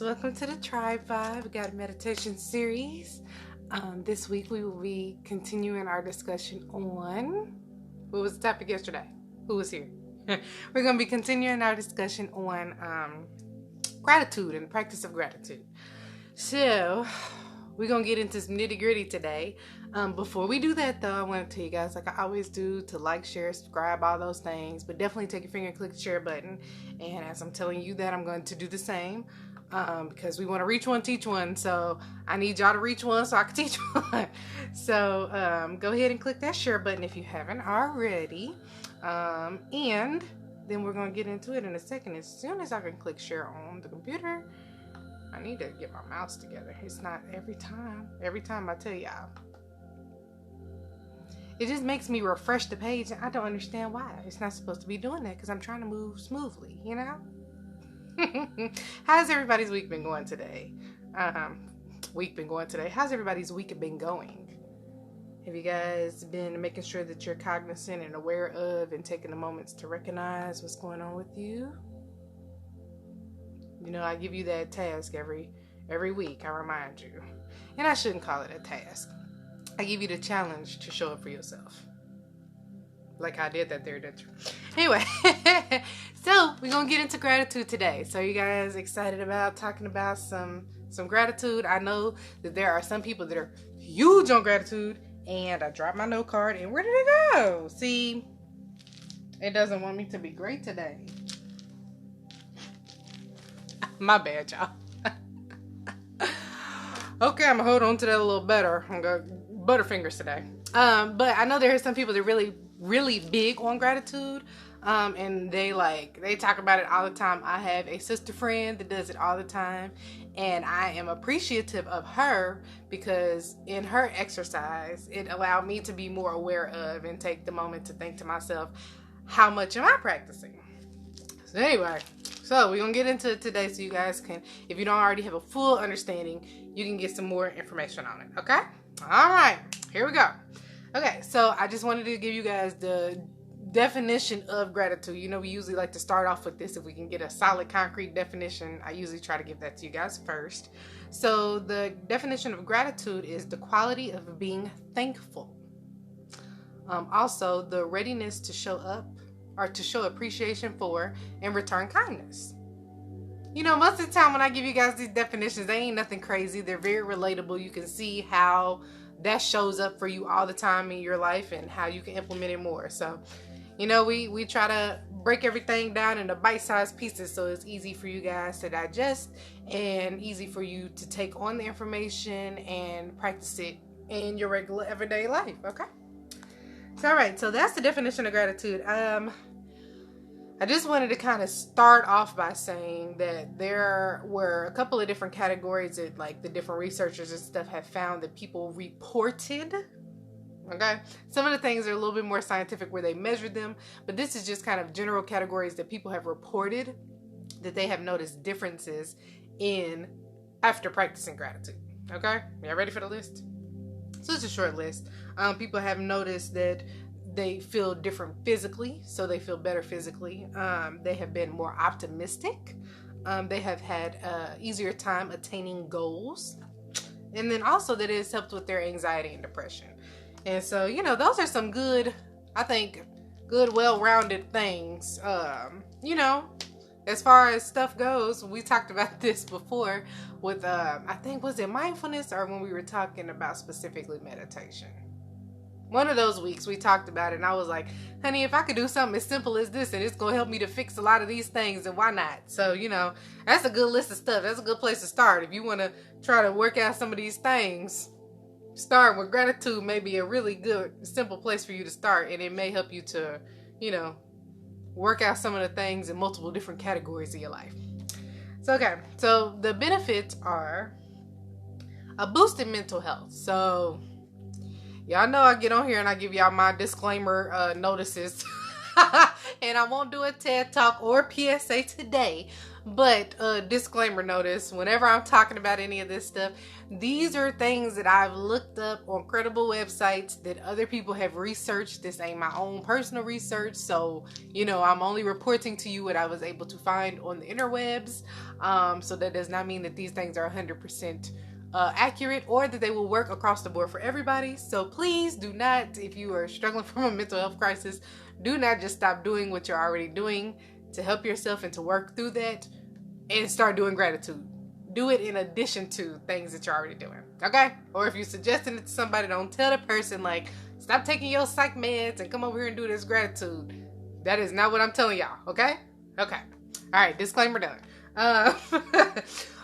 loves. Welcome to the TRIBEvibe. We got a meditation series. This week we will be continuing our discussion on, what was the topic yesterday? Who was here? We're going to be continuing our discussion on gratitude and the practice of gratitude. So we're going to get into some nitty gritty today. Before we do that though, I want to tell you guys, like I always do, to like, share, subscribe, all those things, but definitely take your finger and click the share button. And as I'm telling you that, I'm going to do the same, because we want to reach one, teach one. So I need y'all to reach one so I can teach one. So go ahead and click that share button if you haven't already. And then we're going to get into it in a second. As soon as I can click share on the computer, I need to get my mouse together. It's not every time I tell y'all. It just makes me refresh the page, and I don't understand why. It's not supposed to be doing that because I'm trying to move smoothly, you know? How's everybody's week been going today? How's everybody's week been going? Have you guys been making sure that you're cognizant and aware of and taking the moments to recognize what's going on with you? You know, I give you that task every week. I remind you. And I shouldn't call it a task. I give you the challenge to show up for yourself. Like I did that there, didn't you? Anyway, so we're going to get into gratitude today. So you guys excited about talking about some gratitude? I know that there are some people that are huge on gratitude, and I dropped my note card, and where did it go? See, it doesn't want me to be great today. My bad, y'all. Okay, I'm going to hold on to that a little better. I'm going to butterfingers today. But I know there are some people that are really, really big on gratitude. And they talk about it all the time. I have a sister friend that does it all the time. And I am appreciative of her because in her exercise, it allowed me to be more aware of and take the moment to think to myself, how much am I practicing? So anyway, so we're going to get into it today so you guys can, if you don't already have a full understanding, you can get some more information on it, okay? All right, here we go. Okay, so I just wanted to give you guys the definition of gratitude. You know, we usually like to start off with this. If we can get a solid, concrete definition, I usually try to give that to you guys first. So the definition of gratitude is the quality of being thankful. Also, the readiness to show up or to show appreciation for and return kindness. You know, most of the time when I give you guys these definitions, they ain't nothing crazy. They're very relatable. You can see how that shows up for you all the time in your life and how you can implement it more. So, you know, we try to break everything down into bite-sized pieces so it's easy for you guys to digest and easy for you to take on the information and practice it in your regular everyday life, okay? So, all right, so that's the definition of gratitude. I just wanted to kind of start off by saying that there were a couple of different categories that, like, the different researchers and stuff have found that people reported. Okay, some of the things are a little bit more scientific where they measured them, but this is just kind of general categories that people have reported that they have noticed differences in after practicing gratitude. Okay, y'all ready for the list? So it's a short list. People have noticed that they feel different physically, so they feel better physically. They have been more optimistic. They have had an easier time attaining goals. And then also that it's helped with their anxiety and depression. And so, you know, those are some good, I think, good, well-rounded things. You know, as far as stuff goes, we talked about this before with, I think, was it mindfulness or when we were talking about specifically meditation? One of those weeks we talked about it and I was like, honey, if I could do something as simple as this and it's going to help me to fix a lot of these things, then why not? So, you know, that's a good list of stuff. That's a good place to start. If you want to try to work out some of these things, start with gratitude may be a really good, simple place for you to start. And it may help you to, you know, work out some of the things in multiple different categories of your life. So, okay. So the benefits are a boost in mental health. So, y'all know I get on here and I give y'all my disclaimer notices. And I won't do a TED Talk or PSA today. But disclaimer notice, whenever I'm talking about any of this stuff, these are things that I've looked up on credible websites that other people have researched. This ain't my own personal research. So, I'm only reporting to you what I was able to find on the interwebs. So that does not mean that these things are 100% accurate or that they will work across the board for everybody. So please do not, if you are struggling from a mental health crisis, do not just stop doing what you're already doing to help yourself and to work through that, and start doing gratitude. Do it in addition to things that you're already doing, okay? Or if you're suggesting it to somebody, don't tell the person, like, stop taking your psych meds and come over here and do this gratitude. That is not what I'm telling y'all, okay? Okay. All right, disclaimer done.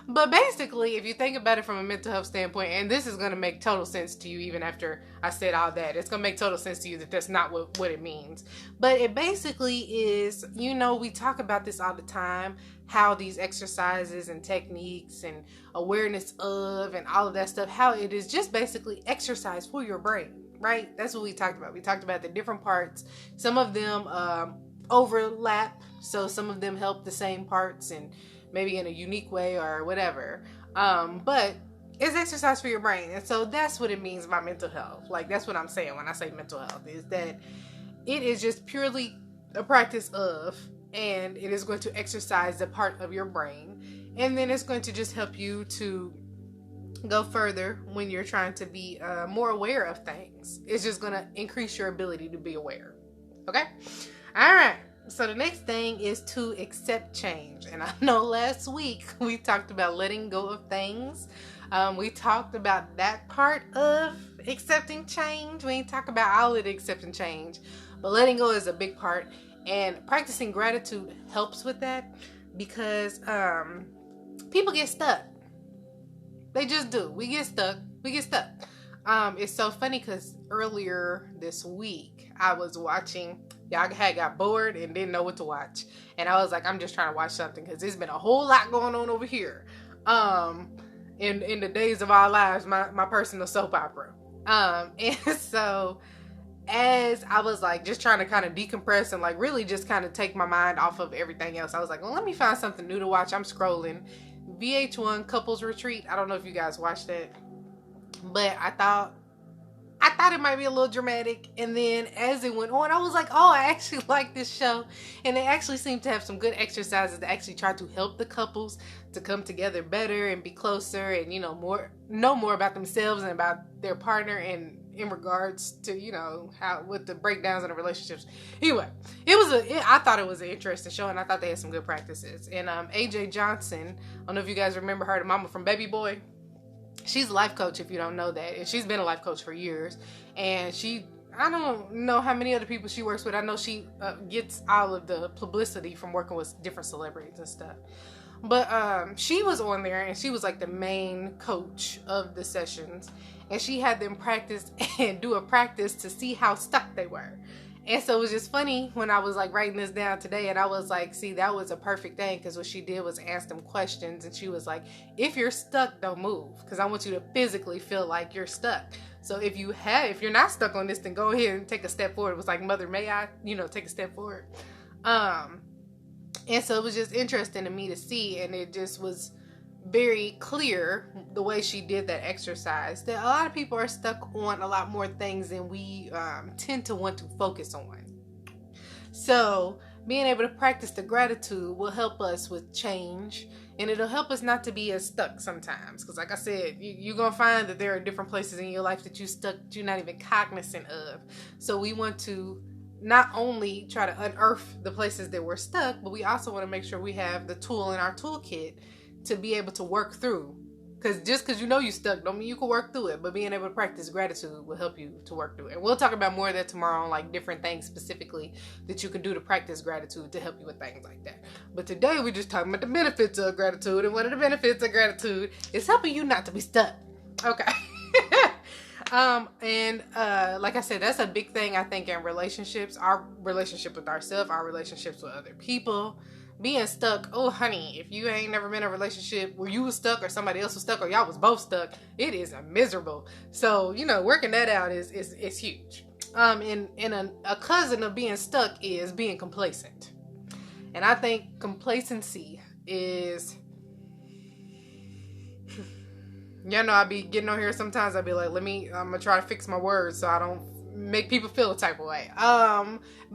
But basically, if you think about it from a mental health standpoint, and this is going to make total sense to you even after I said all that, it's going to make total sense to you that that's not what it means. But it basically is, we talk about this all the time, how these exercises and techniques and awareness of and all of that stuff, how it is just basically exercise for your brain, right? That's what we talked about. We talked about the different parts. Some of them overlap, so some of them help the same parts and maybe in a unique way or whatever. But it's exercise for your brain. And so that's what it means by mental health. Like, that's what I'm saying when I say mental health, is that it is just purely a practice of, and it is going to exercise the part of your brain. And then it's going to just help you to go further when you're trying to be more aware of things. It's just going to increase your ability to be aware. Okay? All right. So the next thing is to accept change. And I know last week we talked about letting go of things. We talked about that part of accepting change. We didn't talk about all of the accepting change, but letting go is a big part. And practicing gratitude helps with that because people get stuck. They just do. We get stuck. It's so funny because earlier this week I was watching. Y'all had got bored and didn't know what to watch. And I was like, I'm just trying to watch something because there's been a whole lot going on over here. In the days of our lives, my personal soap opera. And so as I was like just trying to kind of decompress and like really just kind of take my mind off of everything else, I was like, well, let me find something new to watch. I'm scrolling. VH1 Couples Retreat. I don't know if you guys watched that, but I thought it might be a little dramatic. And then as it went on, I was like, oh, I actually like this show. And they actually seem to have some good exercises that actually try to help the couples to come together better and be closer and, know more about themselves and about their partner and in regards to, how with the breakdowns in the relationships. Anyway, I thought it was an interesting show, and I thought they had some good practices. And AJ Johnson, I don't know if you guys remember her, the mama from Baby Boy. She's a life coach, if you don't know that. And she's been a life coach for years. And I don't know how many other people she works with. I know she gets all of the publicity from working with different celebrities and stuff. But she was on there, and she was like the main coach of the sessions. And she had them practice and do a practice to see how stuck they were. And so it was just funny when I was like writing this down today, and I was like, see, that was a perfect thing, because what she did was ask them questions, and she was like, if you're stuck, don't move, because I want you to physically feel like you're stuck. So if you're not stuck on this, then go ahead and take a step forward. It was like, mother, may I, take a step forward? And so it was just interesting to me to see, and it just was very clear the way she did that exercise that a lot of people are stuck on a lot more things than we tend to want to focus on. So being able to practice the gratitude will help us with change, and it'll help us not to be as stuck sometimes, because like I said, you're gonna find that there are different places in your life that you're not even cognizant of. So we want to not only try to unearth the places that we're stuck, but we also want to make sure we have the tool in our toolkit to be able to work through. Because just because you're stuck don't mean you can work through it, but being able to practice gratitude will help you to work through it. And we'll talk about more of that tomorrow on like different things specifically that you can do to practice gratitude to help you with things like that. But today we're just talking about the benefits of gratitude, and one of the benefits of gratitude is helping you not to be stuck. Okay. Like I said, that's a big thing I think in relationships, our relationship with ourselves, our relationships with other people. Being stuck, oh honey, if you ain't never been in a relationship where you was stuck or somebody else was stuck or y'all was both stuck, it is miserable. So, working that out is huge. A cousin of being stuck is being complacent. And I think complacency is, I be getting on here sometimes. I be like, I'm gonna try to fix my words so I don't make people feel a type of way.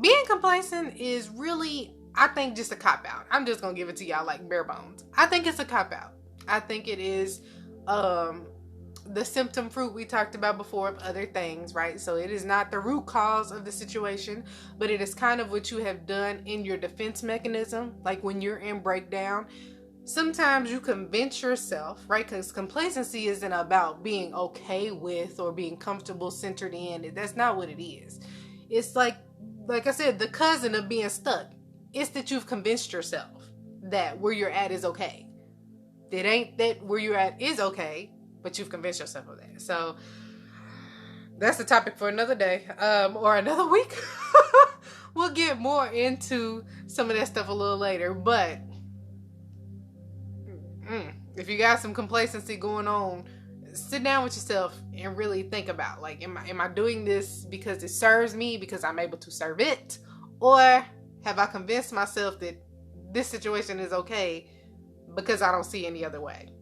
Being complacent is really, I think, just a cop out. I'm just gonna give it to y'all like bare bones. I think it's a cop out. I think it is the symptom fruit we talked about before of other things, right? So it is not the root cause of the situation, but it is kind of what you have done in your defense mechanism. Like when you're in breakdown, sometimes you convince yourself, right? Because complacency isn't about being okay with or being comfortable, centered in. That's not what it is. It's like I said, the cousin of being stuck. It's that you've convinced yourself that where you're at is okay. It ain't that where you're at is okay, but you've convinced yourself of that. So that's the topic for another day, or another week. We'll get more into some of that stuff a little later, but if you got some complacency going on, sit down with yourself and really think about, like, am I doing this because it serves me, because I'm able to serve it, or have I convinced myself that this situation is okay because I don't see any other way?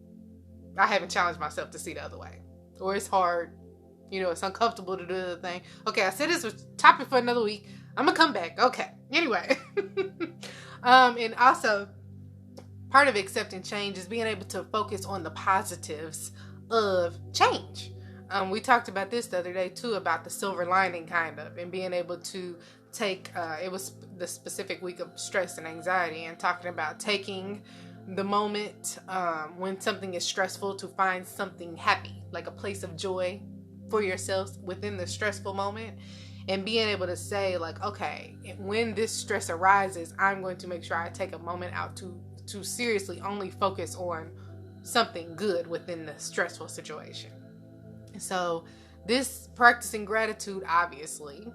I haven't challenged myself to see the other way, or it's hard, it's uncomfortable to do the other thing. Okay, I said this was topic for another week. I'm gonna come back. Okay, anyway. And also, part of accepting change is being able to focus on the positives of change. We talked about this the other day too, about the silver lining kind of, and being able to take, it was the specific week of stress and anxiety, and talking about taking the moment when something is stressful to find something happy, like a place of joy for yourself within the stressful moment, and being able to say, like, okay, when this stress arises, I'm going to make sure I take a moment out to seriously only focus on something good within the stressful situation. So this practicing gratitude, obviously,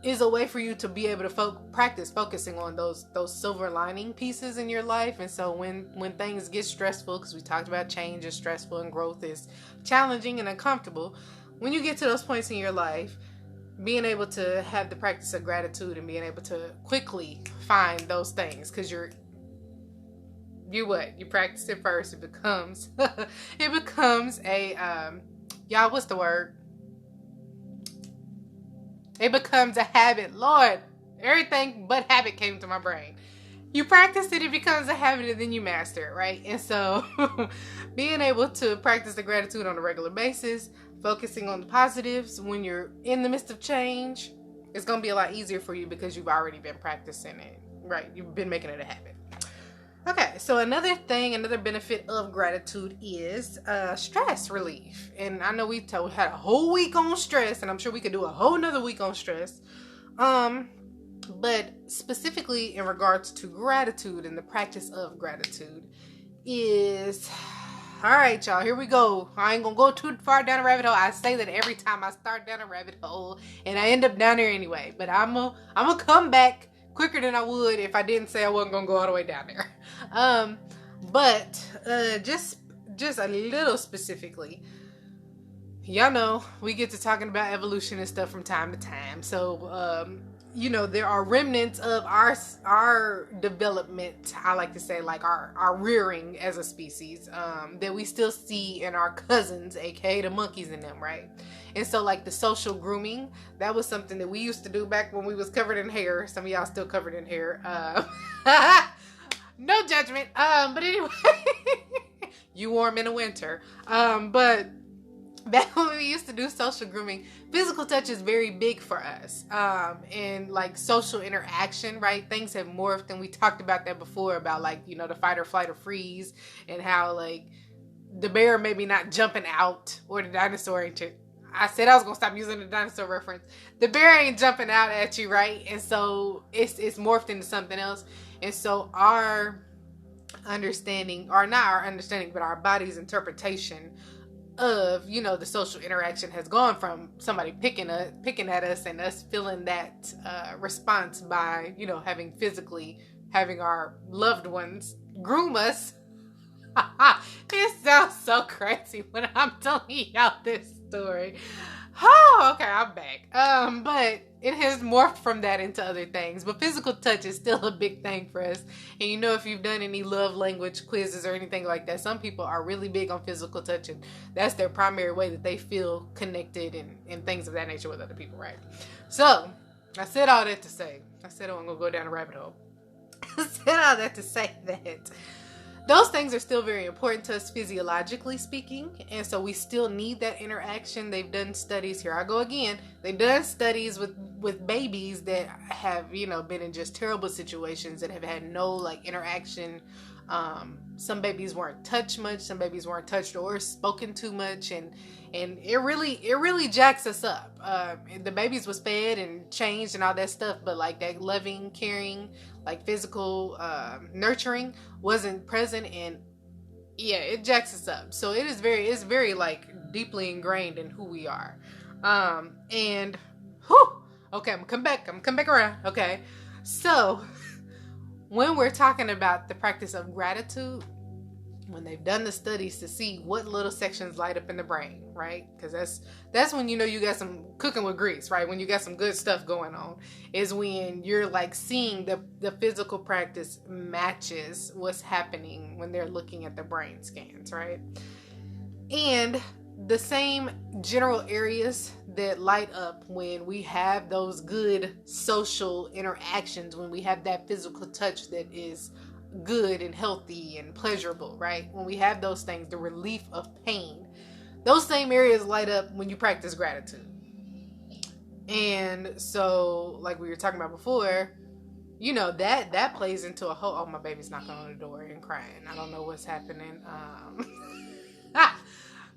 is a way for you to be able to practice focusing on those silver lining pieces in your life. And so when things get stressful, because we talked about change is stressful and growth is challenging and uncomfortable, when you get to those points in your life, being able to have the practice of gratitude and being able to quickly find those things, because you practice it first, it becomes a y'all, what's the word? It becomes a habit. Lord, everything but habit came to my brain. You practice it, it becomes a habit, and then you master it, right? And so being able to practice the gratitude on a regular basis, focusing on the positives when you're in the midst of change, it's going to be a lot easier for you because you've already been practicing it, right? You've been making it a habit. Okay, so another benefit of gratitude is stress relief. And I know we had a whole week on stress, and I'm sure we could do a whole nother week on stress. But specifically in regards to gratitude and the practice of gratitude is, all right, y'all, here we go. I ain't gonna go too far down a rabbit hole. I say that every time I start down a rabbit hole, and I end up down there anyway. But I'm gonna come back quicker than I would if I didn't say I wasn't gonna go all the way down there. But just a little specifically, y'all know we get to talking about evolution and stuff from time to time. So there are remnants of our development, I like to say, like our rearing as a species, that we still see in our cousins, aka the monkeys in them, right? And so, like, the social grooming, that was something that we used to do back when we was covered in hair. Some of y'all still covered in hair. No judgment. But anyway, you warm in the winter. But back when we used to do social grooming, physical touch is very big for us. And like social interaction, right? Things have morphed, and we talked about that before, about like, the fight or flight or freeze, and how like the bear maybe not jumping out, or the dinosaur ain't. I said I was gonna stop using the dinosaur reference. The bear ain't jumping out at you, right? And so it's morphed into something else. And so our understanding, or not our understanding, but our body's interpretation of, the social interaction has gone from somebody picking at us and us feeling that response by, having our loved ones groom us. It sounds so crazy when I'm telling y'all this story. Oh, okay, I'm back. But it has morphed from that into other things. But physical touch is still a big thing for us. And you know, if you've done any love language quizzes or anything like that, some people are really big on physical touch, and that's their primary way that they feel connected and things of that nature with other people, right? So, I said all that to say, I said I wasn't gonna go down a rabbit hole. I said all that to say that those things are still very important to us physiologically speaking, and so we still need that interaction. They've done studies, here I go again, they've done studies with babies that have, you know, been in just terrible situations that have had no like interaction. Some babies weren't touched much, some babies weren't touched or spoken to much, and it really jacks us up. The babies was fed and changed and all that stuff, but like that loving, caring, like physical nurturing wasn't present, and yeah, it jacks us up. So it's very like deeply ingrained in who we are. And whew, okay, I'm gonna come back around. Okay, so when we're talking about the practice of gratitude, when they've done the studies to see what little sections light up in the brain, right? Because that's when you know you got some cooking with grease, right? When you got some good stuff going on, is when you're like seeing the physical practice matches what's happening when they're looking at the brain scans, right? And the same general areas that light up when we have those good social interactions, when we have that physical touch that is good and healthy and pleasurable, right? When we have those things, the relief of pain, those same areas light up when you practice gratitude. And so, like we were talking about before, you know, that plays into a whole, oh, my baby's knocking on the door and crying. I don't know what's happening.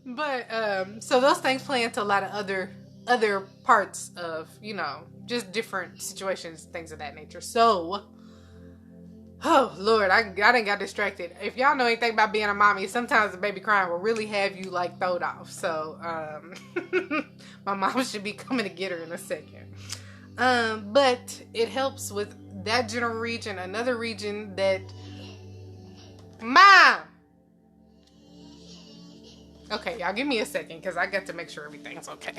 But so those things play into a lot of other parts of, you know, just different situations, things of that nature. So, oh Lord, I done got distracted. If y'all know anything about being a mommy, sometimes the baby crying will really have you like throwed off. So my mom should be coming to get her in a second. But it helps with that general region. Another region that, Mom! Okay, y'all give me a second because I got to make sure everything's okay.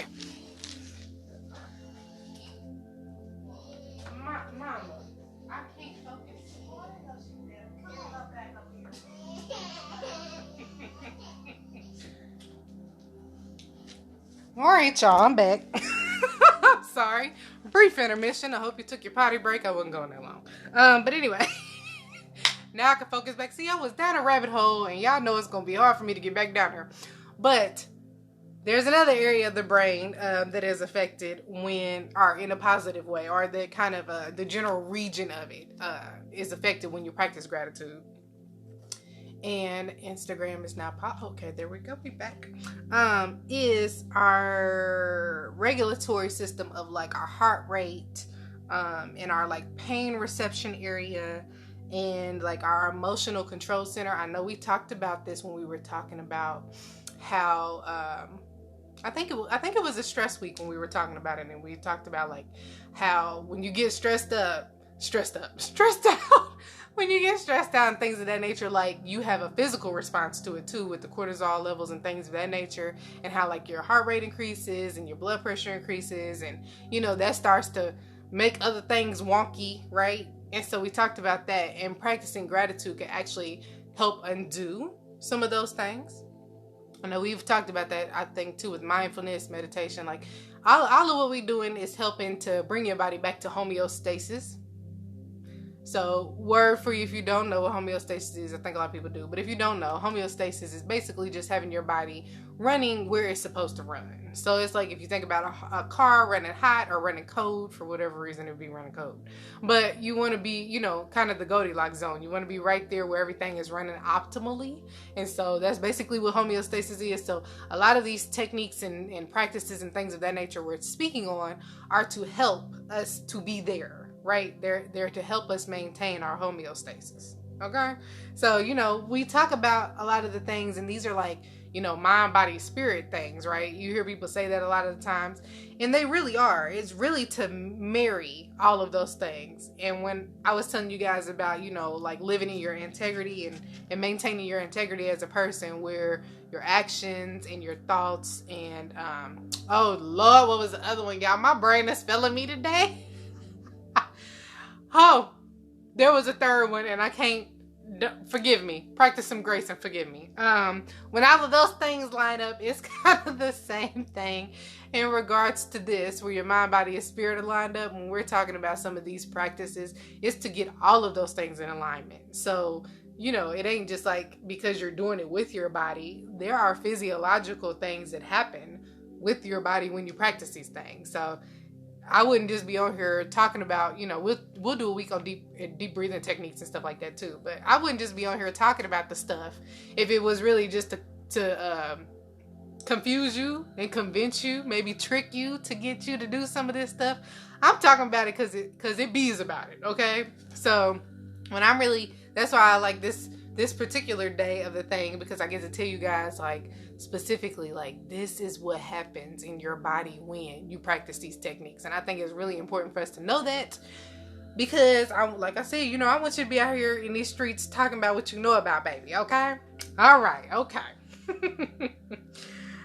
Mama, I can't focus. All right, y'all, I'm back. I'm sorry. Brief intermission. I hope you took your potty break. I wasn't going that long. But anyway, now I can focus back. See, I was down a rabbit hole, and y'all know it's going to be hard for me to get back down here. But there's another area of the brain that is affected or in a positive way, or the kind of the general region of it is affected when you practice gratitude. And Instagram is now okay, there we go, we back. Is our regulatory system of like our heart rate, and our like pain reception area, and like our emotional control center. I know we talked about this when we were talking about how I think it was a stress week when we were talking about it, and we talked about like how when you get stressed out, when you get stressed out and things of that nature, like you have a physical response to it too, with the cortisol levels and things of that nature, and how like your heart rate increases and your blood pressure increases, and you know that starts to make other things wonky, right? And so we talked about that, and practicing gratitude can actually help undo some of those things. I know we've talked about that, I think, too, with mindfulness, meditation. Like, all of what we're doing is helping to bring your body back to homeostasis. So, word for you if you don't know what homeostasis is, I think a lot of people do. But if you don't know, homeostasis is basically just having your body running where it's supposed to run. So, it's like if you think about a car running hot or running cold, for whatever reason it would be running cold. But you want to be, you know, kind of the Goldilocks zone. You want to be right there where everything is running optimally. And so, that's basically what homeostasis is. So, a lot of these techniques and practices and things of that nature we're speaking on are to help us to be there. Right? They're to help us maintain our homeostasis. Okay? So, you know, we talk about a lot of the things, and these are like, mind, body, spirit things, right? You hear people say that a lot of the times, and they really are. It's really to marry all of those things. And when I was telling you guys about, like living in your integrity and maintaining your integrity as a person, where your actions and your thoughts and, oh Lord, what was the other one, y'all? My brain is failing me today. Oh, there was a third one, and I can't. Forgive me. Practice some grace and forgive me. When all of those things line up, it's kind of the same thing in regards to this, where your mind, body, and spirit are lined up. When we're talking about some of these practices, it's to get all of those things in alignment. So, it ain't just like because you're doing it with your body. There are physiological things that happen with your body when you practice these things. So I wouldn't just be on here talking about, we'll do a week on deep breathing techniques and stuff like that too. But I wouldn't just be on here talking about the stuff if it was really just to confuse you and convince you, maybe trick you to get you to do some of this stuff. I'm talking about it because it bees about it. Okay. So when that's why I like this particular day of the thing, because I get to tell you guys like specifically, like, this is what happens in your body when you practice these techniques. And I think it's really important for us to know that, because like I said, I want you to be out here in these streets talking about what you know about, baby. Okay. All right. Okay.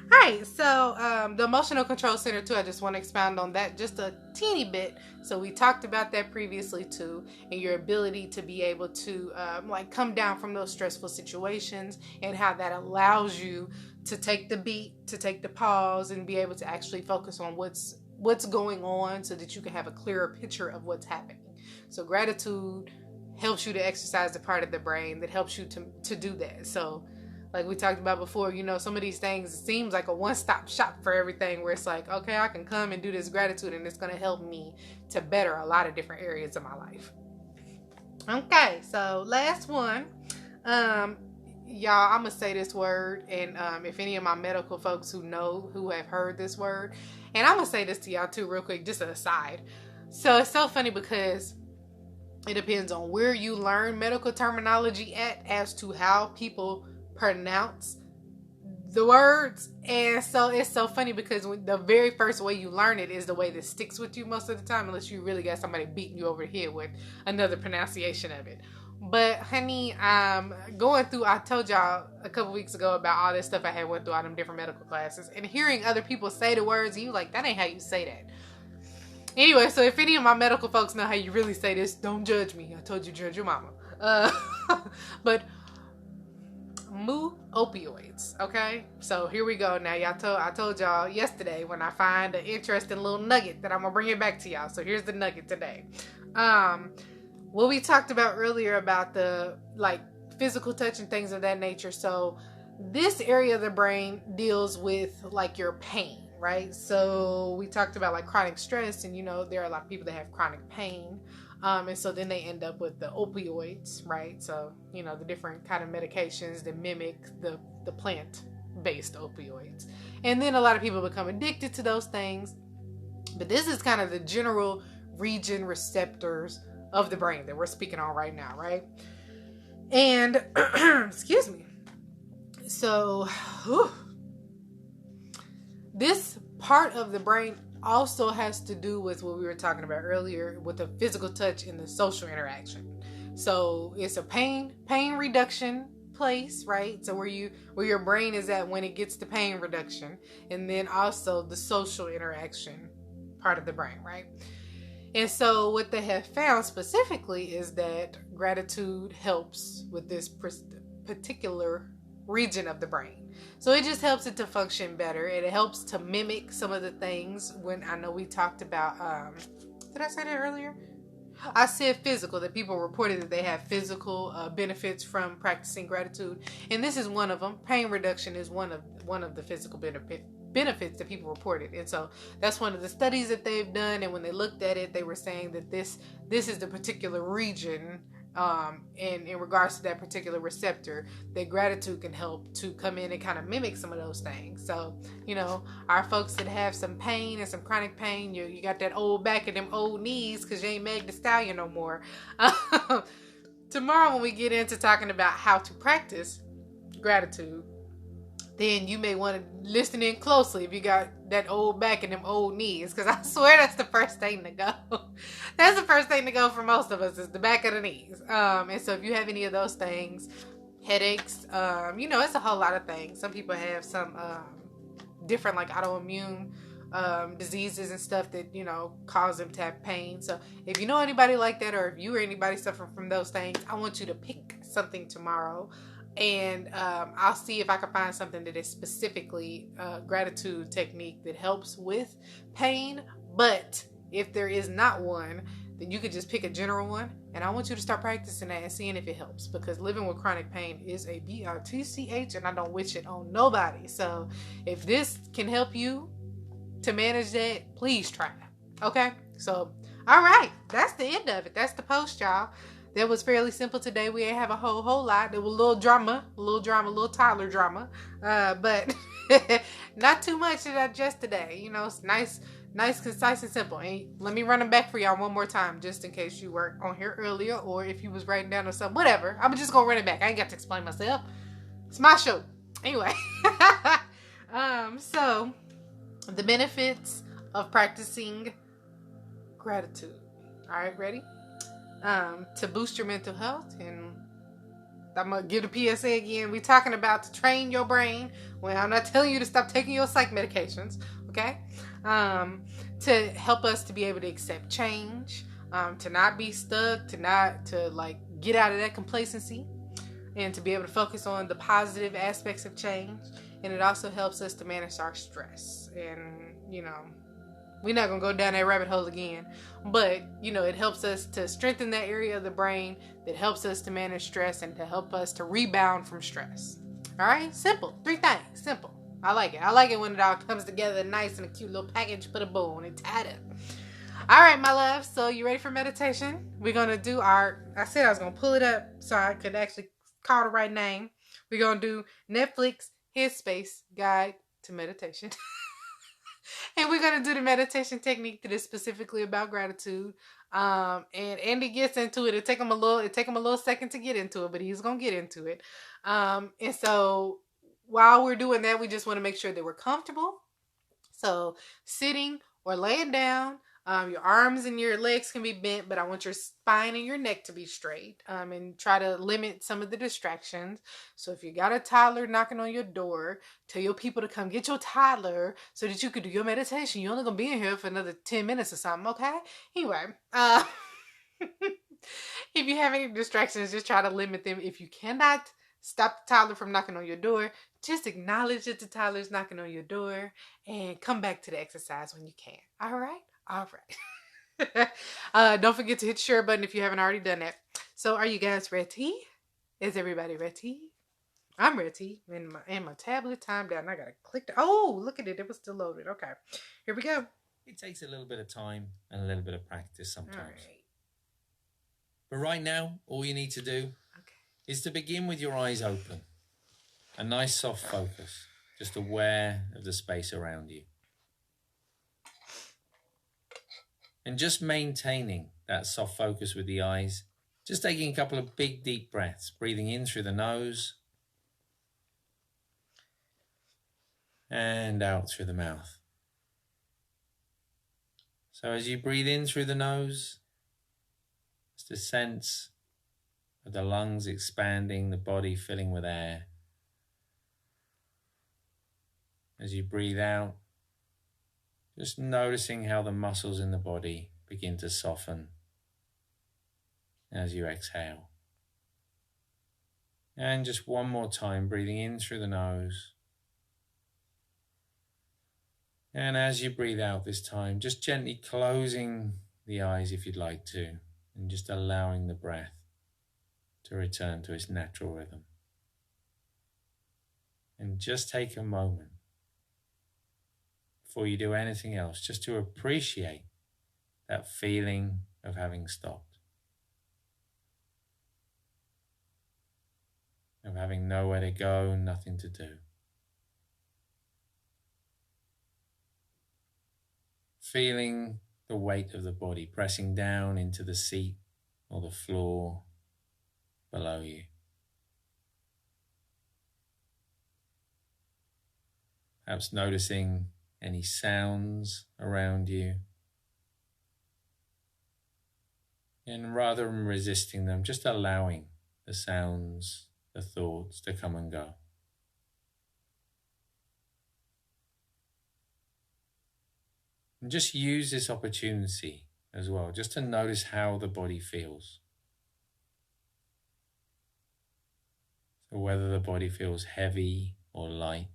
All right, so the emotional control center too, I just want to expound on that just a teeny bit. So we talked about that previously too, and your ability to be able to come down from those stressful situations, and how that allows you to take the beat, to take the pause, and be able to actually focus on what's going on, so that you can have a clearer picture of what's happening. So gratitude helps you to exercise the part of the brain that helps you to do that. So like we talked about before, some of these things, it seems like a one-stop shop for everything, where it's like, okay, I can come and do this gratitude and it's going to help me to better a lot of different areas of my life. Okay, so last one. Y'all, I'm going to say this word, and if any of my medical folks who have heard this word, and I'm going to say this to y'all too real quick, just an aside. So it's so funny because it depends on where you learn medical terminology at, as to how people pronounce the words. And so it's so funny because the very first way you learn it is the way that sticks with you most of the time, unless you really got somebody beating you over the head with another pronunciation of it. But honey, going through, I told y'all a couple weeks ago about all this stuff I had went through all them different medical classes, and hearing other people say the words, and you like, that ain't how you say that. Anyway, so if any of my medical folks know how you really say this, don't judge me. I told you, judge your mama. But opioids. Okay, so here we go. Now I told y'all yesterday when I find an interesting little nugget that I'm gonna bring it back to y'all. So here's the nugget today. What we talked about earlier about the physical touch and things of that nature. So this area of the brain deals with your pain, right? So we talked about chronic stress, and there are a lot of people that have chronic pain. And so then they end up with the opioids, right? So, the different kind of medications that mimic the plant-based opioids. And then a lot of people become addicted to those things. But this is kind of the general region receptors of the brain that we're speaking on right now, right? And, excuse me. So, this part of the brain also has to do with what we were talking about earlier with the physical touch and the social interaction. So it's a pain reduction place, right? So where your brain is at when it gets the pain reduction, and then also the social interaction part of the brain, right? And so what they have found specifically is that gratitude helps with this particular region of the brain. So it just helps it to function better. It helps to mimic some of the things. When I know we talked about, did I say that earlier? I said physical, that people reported that they have physical benefits from practicing gratitude. And this is one of them. Pain reduction is one of the physical benefits that people reported. And so that's one of the studies that they've done. And when they looked at it, they were saying that this is the particular region and in regards to that particular receptor, that gratitude can help to come in and kind of mimic some of those things. So, our folks that have some pain and some chronic pain, you got that old back and them old knees because you ain't Meg the Stallion no more. Tomorrow when we get into talking about how to practice gratitude, then you may want to listen in closely if you got that old back and them old knees, because I swear that's the first thing to go. That's the first thing to go for most of us, is the back of the knees. And so if you have any of those things, headaches, it's a whole lot of things. Some people have some different like autoimmune diseases and stuff that cause them to have pain. So if you know anybody like that, or if you or anybody suffering from those things, I want you to pick something tomorrow, and I'll see if I can find something that is specifically gratitude technique that helps with pain. But if there is not one, then you could just pick a general one, and I want you to start practicing that and seeing if it helps, because living with chronic pain is a BRTCH, and I don't wish it on nobody. So if this can help you to manage that, please try it. Okay? So, all right. That's the end of it. That's the post, y'all. That was fairly simple today. We ain't have a whole lot. There was a little little toddler drama. But not too much to digest today. It's nice, concise, and simple. And let me run them back for y'all one more time, just in case you weren't on here earlier, or if you was writing down or something. Whatever. I'm just gonna run it back. I ain't got to explain myself. It's my show. Anyway. So the benefits of practicing gratitude. All right, ready? To boost your mental health, and I'm gonna give the PSA again. We're talking about to train your brain. Well, I'm not telling you to stop taking your psych medications, okay? To help us to be able to accept change, to not be stuck, to like get out of that complacency, and to be able to focus on the positive aspects of change. And it also helps us to manage our stress. And we're not going to go down that rabbit hole again, but it helps us to strengthen that area of the brain that helps us to manage stress and to help us to rebound from stress. All right, simple. 3 things, simple. I like it. I like it when it all comes together nice in a cute little package. Put a bow on it, tied up. All right, my love. So you ready for meditation? We're going to do I said I was going to pull it up so I could actually call the right name. We're going to do Netflix Headspace Guide to Meditation. And we're going to do the meditation technique that is specifically about gratitude. And Andy gets into it. It take him a little second to get into it, but he's going to get into it. And so while we're doing that, we just want to make sure that we're comfortable. So sitting or laying down, your arms and your legs can be bent, but I want your spine and your neck to be straight, and try to limit some of the distractions. So if you got a toddler knocking on your door, tell your people to come get your toddler so that you could do your meditation. You're only going to be in here for another 10 minutes or something, okay? Anyway, if you have any distractions, just try to limit them. If you cannot stop the toddler from knocking on your door, just acknowledge that the toddler's knocking on your door and come back to the exercise when you can. All right? All right. Don't forget to hit the share button if you haven't already done that. So are you guys ready? Is everybody ready? I'm ready. And my tablet timed down. I gotta click oh, look at it. It was still loaded. Okay. Here we go. It takes a little bit of time and a little bit of practice sometimes. All right. But right now, all you need to do is to begin with your eyes open. A nice soft focus, just aware of the space around you. And just maintaining that soft focus with the eyes, just taking a couple of big deep breaths, breathing in through the nose and out through the mouth. So as you breathe in through the nose, just a sense of the lungs expanding, the body filling with air. As you breathe out, just noticing how the muscles in the body begin to soften as you exhale. And just one more time, breathing in through the nose. And as you breathe out this time, just gently closing the eyes if you'd like to, and just allowing the breath to return to its natural rhythm. And just take a moment before you do anything else, just to appreciate that feeling of having stopped, of having nowhere to go, nothing to do. Feeling the weight of the body pressing down into the seat or the floor below you. perhaps noticing any sounds around you. And rather than resisting them, just allowing the sounds, the thoughts to come and go. And just use this opportunity as well, just to notice how the body feels. So whether the body feels heavy or light.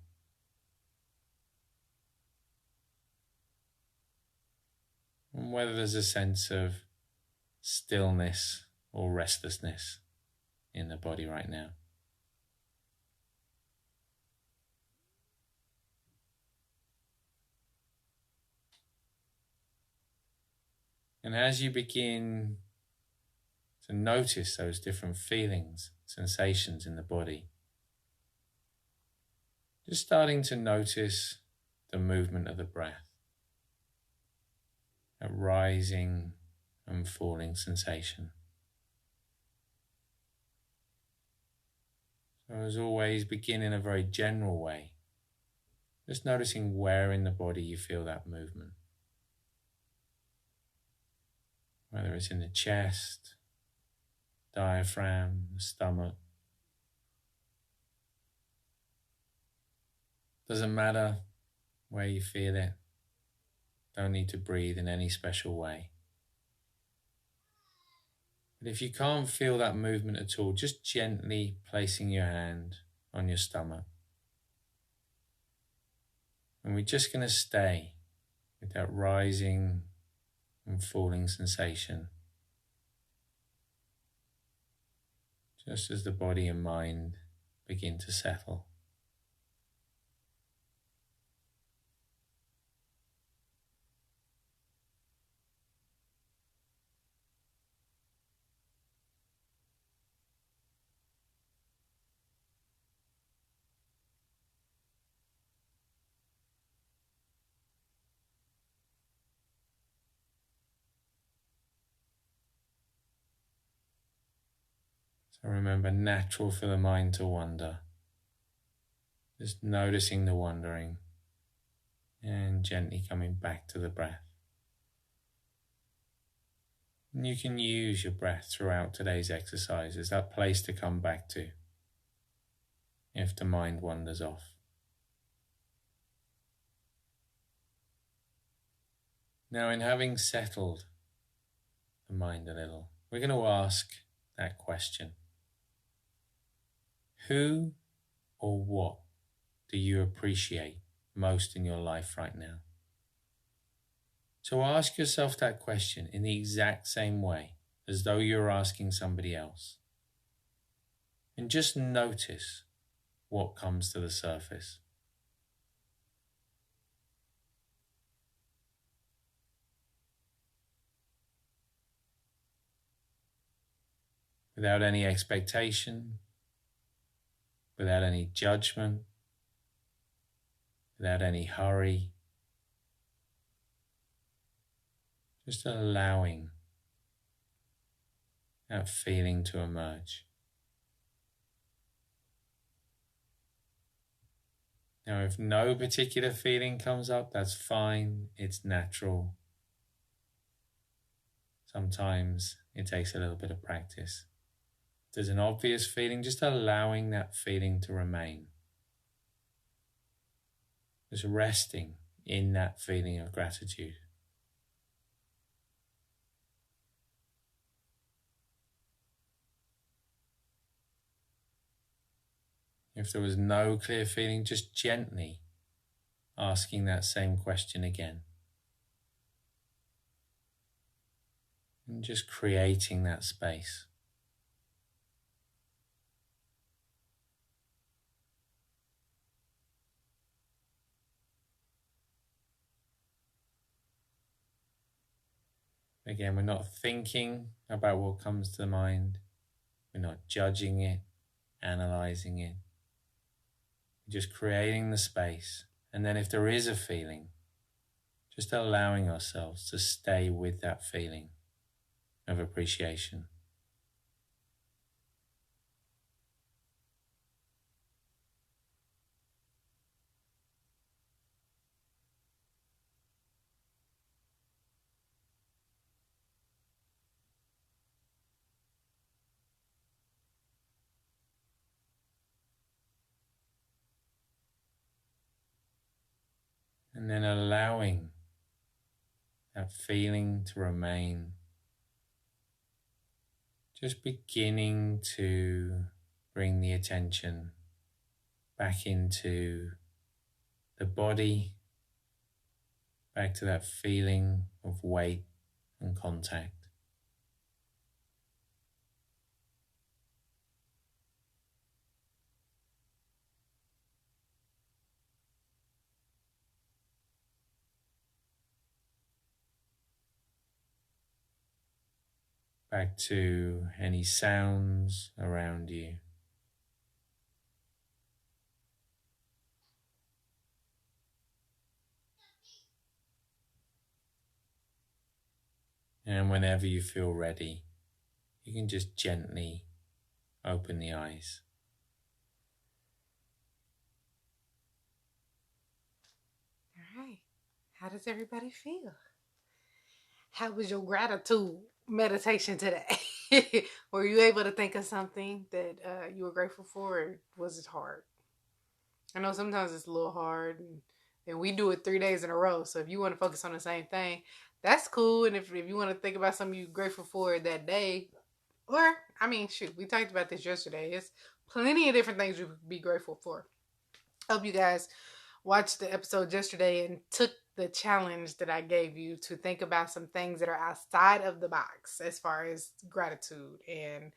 And whether there's a sense of stillness or restlessness in the body right now. And as you begin to notice those different feelings, sensations in the body, just starting to notice the movement of the breath, a rising and falling sensation. So as always, begin in a very general way, just noticing where in the body you feel that movement. Whether it's in the chest, diaphragm, the stomach. Doesn't matter where you feel it. Don't need to breathe in any special way. But if you can't feel that movement at all, just gently placing your hand on your stomach. And we're just going to stay with that rising and falling sensation, just as the body and mind begin to settle. So remember, natural for the mind to wander. Just noticing the wandering and gently coming back to the breath. And you can use your breath throughout today's exercise as that place to come back to if the mind wanders off. Now, in having settled the mind a little, we're going to ask that question. Who or what do you appreciate most in your life right now? So ask yourself that question in the exact same way as though you're asking somebody else. And just notice what comes to the surface. Without any expectation, without any judgment, without any hurry, just allowing that feeling to emerge. Now, if no particular feeling comes up, that's fine, it's natural. Sometimes it takes a little bit of practice. If there's an obvious feeling, just allowing that feeling to remain. Just resting in that feeling of gratitude. If there was no clear feeling, just gently asking that same question again. And just creating that space. Again, we're not thinking about what comes to the mind. We're not judging it, analyzing it. We're just creating the space. And then if there is a feeling, just allowing ourselves to stay with that feeling of appreciation. and then allowing that feeling to remain. Just beginning to bring the attention back into the body, back to that feeling of weight and contact. Back to any sounds around you. And whenever you feel ready, you can just gently open the eyes. All right. How does everybody feel? How was your gratitude meditation today? Were you able to think of something that you were grateful for, or was it hard? I know sometimes it's a little hard, and we do it 3 days in a row. So if you want to focus on the same thing, that's cool. And if you want to think about something you're grateful for that day, or, I mean, shoot, we talked about this yesterday. It's plenty of different things you could be grateful for. Hope you guys watched the episode yesterday and took the challenge that I gave you to think about some things that are outside of the box as far as gratitude, and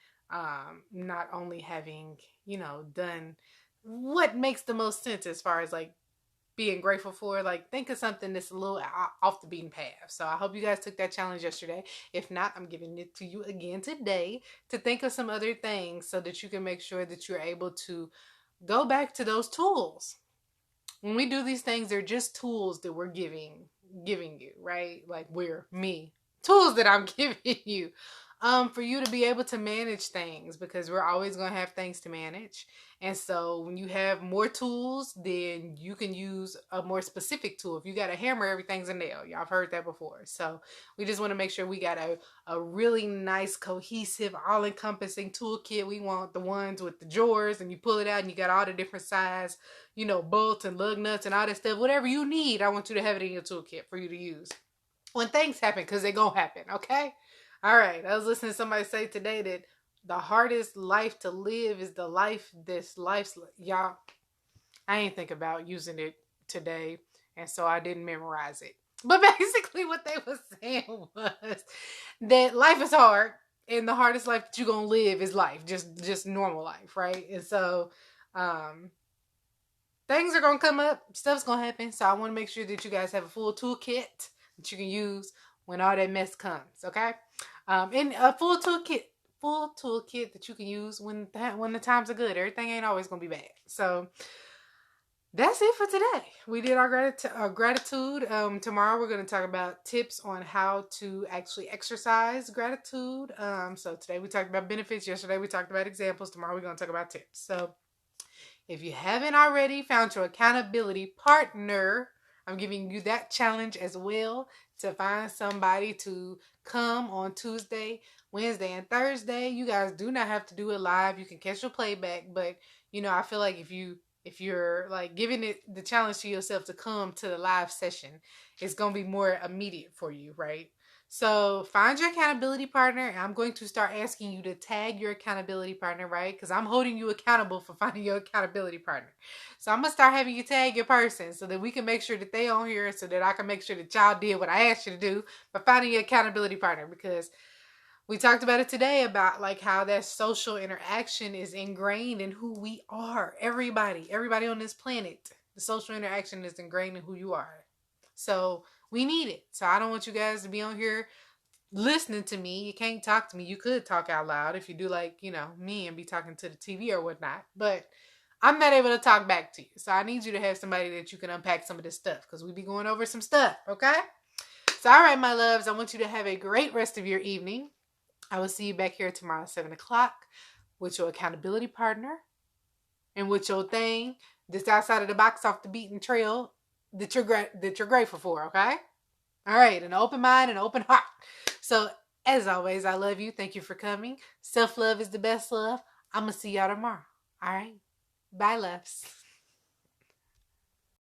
not only having, done what makes the most sense as far as like being grateful for. Like, think of something that's a little off the beaten path. So I hope you guys took that challenge yesterday. If not, I'm giving it to you again today to think of some other things so that you can make sure that you're able to go back to those tools. When we do these things, they're just tools that we're giving you, right? Like, tools that I'm giving you, for you to be able to manage things, because we're always going to have things to manage. And so when you have more tools, then you can use a more specific tool. If you got a hammer, everything's a nail. Y'all have heard that before. So we just want to make sure we got a really nice, cohesive, all-encompassing toolkit. We want the ones with the drawers, and you pull it out and you got all the different size, bolts and lug nuts and all that stuff. Whatever you need, I want you to have it in your toolkit for you to use when things happen, because they're going to happen, okay? All right. I was listening to somebody say today that the hardest life to live is the life y'all, I ain't think about using it today, and so I didn't memorize it. But basically what they were saying was that life is hard, and the hardest life that you're going to live is life, just normal life, right? And so things are going to come up, stuff's going to happen, so I want to make sure that you guys have a full toolkit that you can use when all that mess comes, okay? And a full toolkit that you can use when the times are good. Everything ain't always gonna be bad. So that's it for today. We did our gratitude. Tomorrow we're gonna talk about tips on how to actually exercise gratitude. So today we talked about benefits. Yesterday we talked about examples. Tomorrow we're gonna talk about tips. So if you haven't already found your accountability partner, I'm giving you that challenge as well, to find somebody to come on Tuesday, Wednesday, and Thursday. You guys do not have to do it live. You can catch your playback, but I feel like if you're like giving it the challenge to yourself to come to the live session, it's going to be more immediate for you, right? So find your accountability partner. I'm going to start asking you to tag your accountability partner, right? Because I'm holding you accountable for finding your accountability partner. So I'm going to start having you tag your person so that we can make sure that they on here, so that I can make sure that y'all did what I asked you to do for finding your accountability partner. Because we talked about it today, about like how that social interaction is ingrained in who we are. Everybody on this planet, the social interaction is ingrained in who you are. So we need it. So I don't want you guys to be on here listening to me. You can't talk to me. You could talk out loud if you do like, me, and be talking to the TV or whatnot. But I'm not able to talk back to you. So I need you to have somebody that you can unpack some of this stuff, because we be going over some stuff, okay? So all right, my loves, I want you to have a great rest of your evening. I will see you back here tomorrow at 7 o'clock with your accountability partner and with your thing that's outside of the box, off the beaten trail, that you're grateful for, okay? All right, an open mind and open heart. So, as always, I love you. Thank you for coming. Self-love is the best love. I'm going to see y'all tomorrow. All right? Bye, loves.